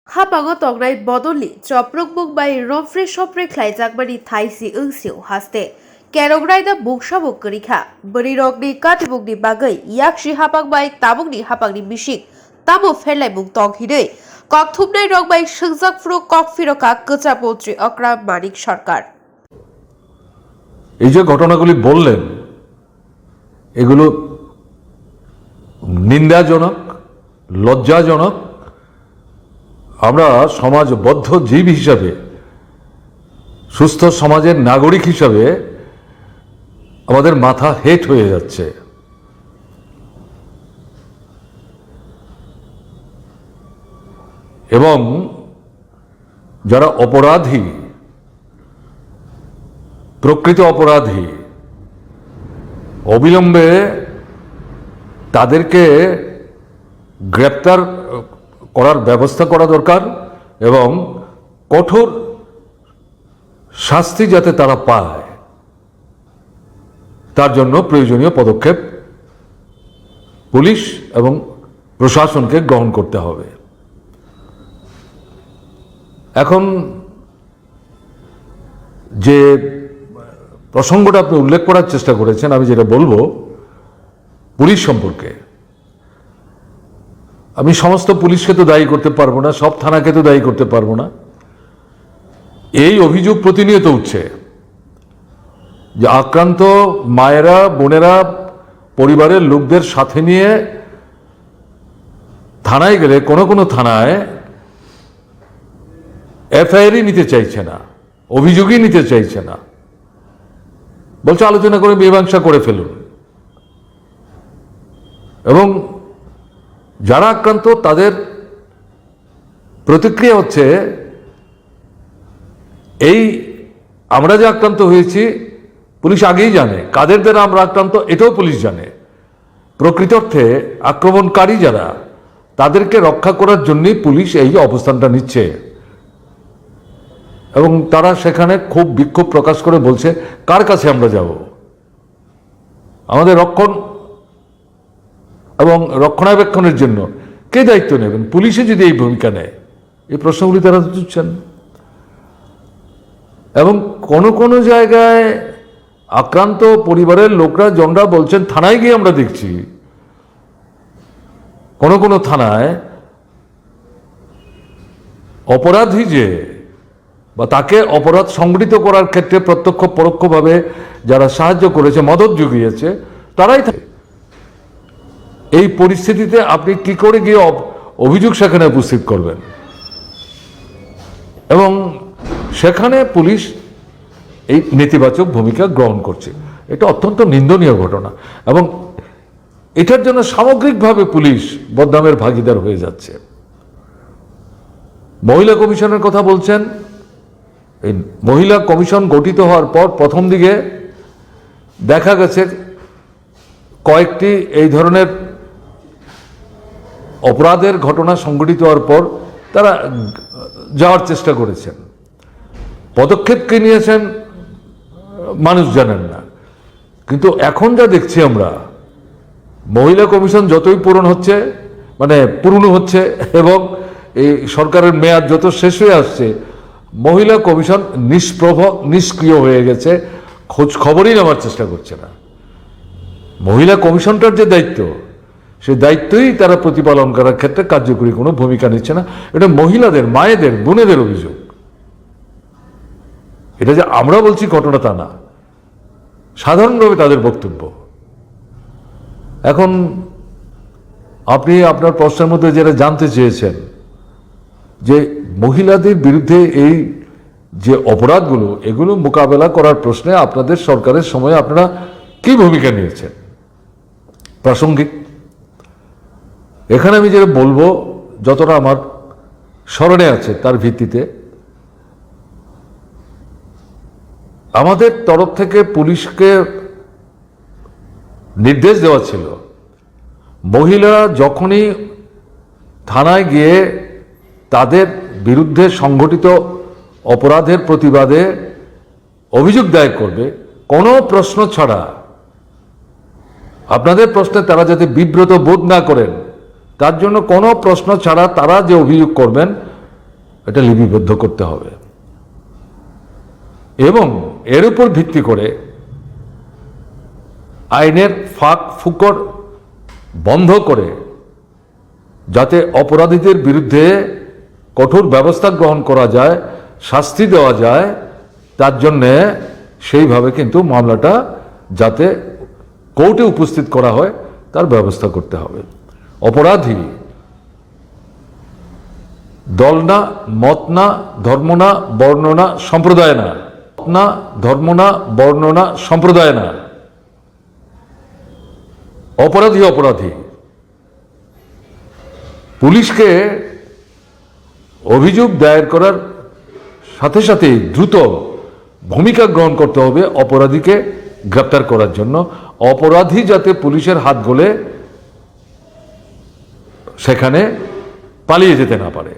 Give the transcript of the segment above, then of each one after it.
Hapango tongnai bodoli choprok bai romfre sopre khlaijak thaisi ungsiu haste kerograi da buksabok korikha bari rokni katibokni bagai yakshi hapang bai tabokni hapangni bisik tamo ferlai buk tonghidei kokthumnai rok bai sungjakfro kokfiroka kochapotri okram manik সরকার। এই যে ঘটনাগুলি বললেন এগুলো নিন্দাজনক, লজ্জাজনক। আমরা সমাজবদ্ধ জীব হিসাবে, সুস্থ সমাজের নাগরিক হিসাবে আমাদের মাথা হেট হয়ে যাচ্ছে। এবং যারা অপরাধী, প্রকৃত অপরাধী, অবিলম্বে তাদেরকে গ্রেপ্তার করার ব্যবস্থা করা দরকার এবং কঠোর শাস্তি যাতে তারা পায় তার জন্য প্রয়োজনীয় পদক্ষেপ পুলিশ এবং প্রশাসনকে গ্রহণ করতে হবে। এখন যে প্রসঙ্গটা আপনি উল্লেখ করার চেষ্টা করেছেন, আমি যেটা বলবো পুলিশ সম্পর্কে, আমি সমস্ত পুলিশকে তো দায়ী করতে পারবো না, সব থানাকে তো দায়ী করতে পারবো না। এই অভিযোগ প্রতিনিয়ত উঠছে যে আক্রান্ত মায়েরা, বোনেরা পরিবারের লোকদের সাথে নিয়ে থানায় গেলে কোনো থানায় এফআইআরই নিতে চাইছে না, অভিযোগই নিতে চাইছে না, বলছে আলোচনা করে মীমাংসা করে ফেলুন। এবং যারা আক্রান্ত তাদের প্রতিক্রিয়া হচ্ছে এই আমরা যে আক্রান্ত হয়েছি পুলিশ আগেই জানে, কাদের দ্বারা আমরা আক্রান্ত এটাও পুলিশ জানে। প্রকৃত অর্থে আক্রমণকারী যারা তাদেরকে রক্ষা করার জন্যই পুলিশ এই অবস্থানটা নিচ্ছে। এবং তারা সেখানে খুব বিক্ষোভ প্রকাশ করে বলছে কার কাছে আমরা যাব, আমাদের রক্ষণ এবং রক্ষণাবেক্ষণের জন্য কে দায়িত্ব নেবেন? পুলিশে যদি এই ভূমিকা নেয়, এই প্রশ্নগুলি তারা তুলছেন। এবং কোনো জায়গায় আক্রান্ত পরিবারের লোকরা জনরা বলছেন থানায় গিয়ে আমরা দেখছি, কোনো থানায় অপরাধী যে বা তাকে অপরাধ সংগঠিত করার ক্ষেত্রে প্রত্যক্ষ পরোক্ষভাবে যারা সাহায্য করেছে, মদত জুগিয়েছে, তারাই থাকে। এই পরিস্থিতিতে আপনি কি করে গিয়ে অভিযোগ সেখানে উপস্থিত করবেন? এবং সেখানে পুলিশ এই নেতিবাচক ভূমিকা গ্রহণ করছে, এটা অত্যন্ত নিন্দনীয় ঘটনা। এবং এটার জন্য সামগ্রিকভাবে পুলিশ বদনামের ভাগিদার হয়ে যাচ্ছে। মহিলা কমিশনের কথা বলছেন, এই মহিলা কমিশন গঠিত হওয়ার পর প্রথম দিকে দেখা গেছে কয়েকটি এই ধরনের অপরাধের ঘটনা সংঘটিত হওয়ার পর তারা যাওয়ার চেষ্টা করেছেন, পদক্ষেপ কে নিয়েছেন মানুষ জানেন না। কিন্তু এখন যা দেখছি আমরা, মহিলা কমিশন যতই পুরনো হচ্ছে এবং এই সরকারের মেয়াদ যত শেষ হয়ে আসছে, মহিলা কমিশন নিষ্ক্রিয় হয়ে গেছে, খোঁজ খবরই নেওয়ার চেষ্টা করছে না। মহিলা কমিশনটার যে দায়িত্ব, সেই দায়িত্বই তারা প্রতিপালন করার ক্ষেত্রে কার্যকরী কোনো ভূমিকা নিচ্ছে না। এটা মহিলাদের, মায়েদের, বোনেদের অভিযোগ। এটা যে আমরা বলছি ঘটনা তা না, সাধারণভাবে তাদের বক্তব্য। এখন আপনি আপনার প্রশ্নের মধ্যে যেটা জানতে চেয়েছেন যে মহিলাদের বিরুদ্ধে এই যে অপরাধগুলো, এগুলো মোকাবেলা করার প্রশ্নে আপনাদের সরকারের সময় আপনারা কি ভূমিকা নিয়েছেন? প্রাসঙ্গিক। এখানে আমি যেটা বলবো, যতটা আমার স্মরণে আছে তার ভিত্তিতে, আমাদের তরফ থেকে পুলিশকে নির্দেশ দেওয়া ছিল, মহিলারা যখনই থানায় গিয়ে তাদের বিরুদ্ধে সংঘটিত অপরাধের প্রতিবাদে অভিযোগ দায়ের করবে, কোনো প্রশ্ন ছাড়া, আপনাদের প্রশ্নে তারা যাতে বিব্রত বোধ না করেন তার জন্য কোনো প্রশ্ন ছাড়া তারা যে অভিযোগ করবেন এটা লিপিবদ্ধ করতে হবে এবং এর উপর ভিত্তি করে আইনের ফাঁক ফুকর বন্ধ করে যাতে অপরাধীদের বিরুদ্ধে কঠোর ব্যবস্থা গ্রহণ করা যায়, শাস্তি দেওয়া যায়, তার জন্যে সেইভাবে কিন্তু মামলাটা যাতে কোর্টে উপস্থিত করা হয় তার ব্যবস্থা করতে হবে। অপরাধী দল না, মত না, ধর্ম না, বর্ণ না, সম্প্রদায় না, ধর্ম না, বর্ণ না, সম্প্রদায় না, অপরাধী অপরাধী। পুলিশকে অভিযোগ দায়ের করার সাথে সাথে দ্রুত ভূমিকা গ্রহণ করতে হবে অপরাধীকে গ্রেপ্তার করার জন্য। অপরাধী যাতে পুলিশের হাত গলে সেখানে পালিয়ে যেতে না পারে,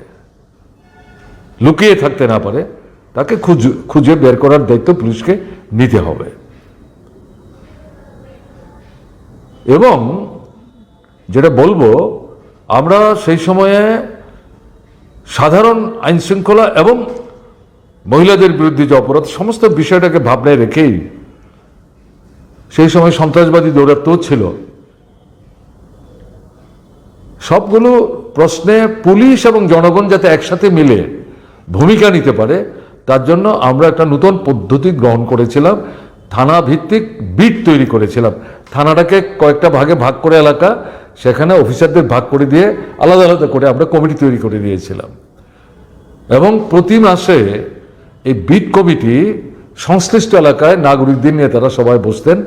লুকিয়ে থাকতে না পারে, তাকে খুঁজে বের করার দায়িত্ব পুলিশকে নিতে হবে। এবং যেটা বলবো, আমরা সেই সময়ে সাধারণ আইন শৃঙ্খলা এবং মহিলাদের বিরুদ্ধে যে অপরাধ, সমস্ত বিষয়টাকে ভাবনায় রেখেই সেই সময় সন্ত্রাসবাদী দৌরাত্ম্য ছিল। সবগুলো প্রশ্নে পুলিশ এবং জনগণ যাতে একসাথে মিলে ভূমিকা নিতে পারে, তার জন্য আমরা একটা নতুন পদ্ধতি গ্রহণ করেছিলাম। থানা ভিত্তিক বিট তৈরি করেছিলাম। থানাটাকে কয়েকটা ভাগে ভাগ করে এলাকা, সেখানে অফিসারদের ভাগ করে দিয়ে আলাদা আলাদা করে আমরা কমিটি তৈরি করে দিয়েছিলাম। এবং প্রতি মাসে এই বিট কমিটি সংশ্লিষ্ট এলাকায় নাগরিকদের নিয়ে তারা সবাই বসতেন।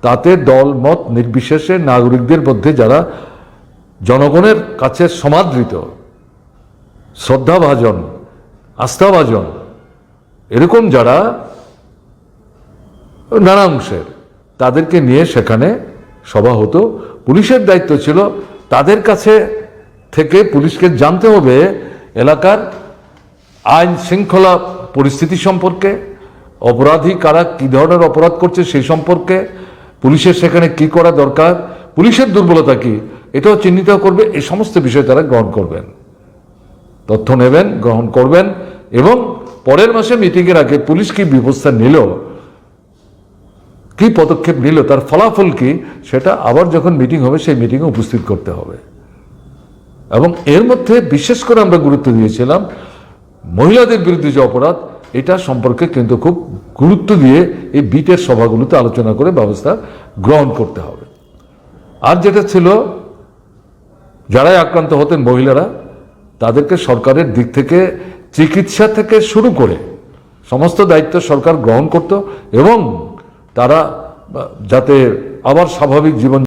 তাতে দল মত নির্বিশেষে নাগরিকদের মধ্যে যারা জনগণের কাছে সমাদৃত, শ্রদ্ধাভাজন, আস্থাভাজন, এরকম যারা নানা অংশের, তাদেরকে নিয়ে সেখানে সভা হতো। পুলিশের দায়িত্ব ছিল তাদের কাছে থেকে পুলিশকে জানতে হবে এলাকার আইন শৃঙ্খলা পরিস্থিতি সম্পর্কে, অপরাধী কারা কী ধরনের অপরাধ করছে সেই সম্পর্কে, পুলিশের সেখানে কি করা দরকার, পুলিশের দুর্বলতা কি, এটাও চিহ্নিত করবে। এই সমস্ত বিষয় তারা গ্রহণ করবেন, তথ্য নেবেন, গ্রহণ করবেন এবং পরের মাসে মিটিংয়ের আগে পুলিশ কি ব্যবস্থা নিল, কি পদক্ষেপ নিল, তার ফলাফল কি, সেটা আবার যখন মিটিং হবে সেই মিটিংয়ে উপস্থিত করতে হবে। এবং এর মধ্যে বিশেষ করে আমরা গুরুত্ব দিয়েছিলাম মহিলাদের বিরুদ্ধে যে অপরাধ, এটা সম্পর্কে কিন্তু খুব গুরুত্ব দিয়ে এই বিটের সভাগুলোতে আলোচনা করে ব্যবস্থা গ্রহণ করতে হবে। আর যেটা ছিল, যারাই আক্রান্ত হতেন মহিলারা, তাদেরকে সরকারের দিক থেকে চিকিৎসা থেকে শুরু করে সমস্ত দায়িত্ব সরকার গ্রহণ করত এবং তারা যাতে আবার স্বাভাবিক জীবন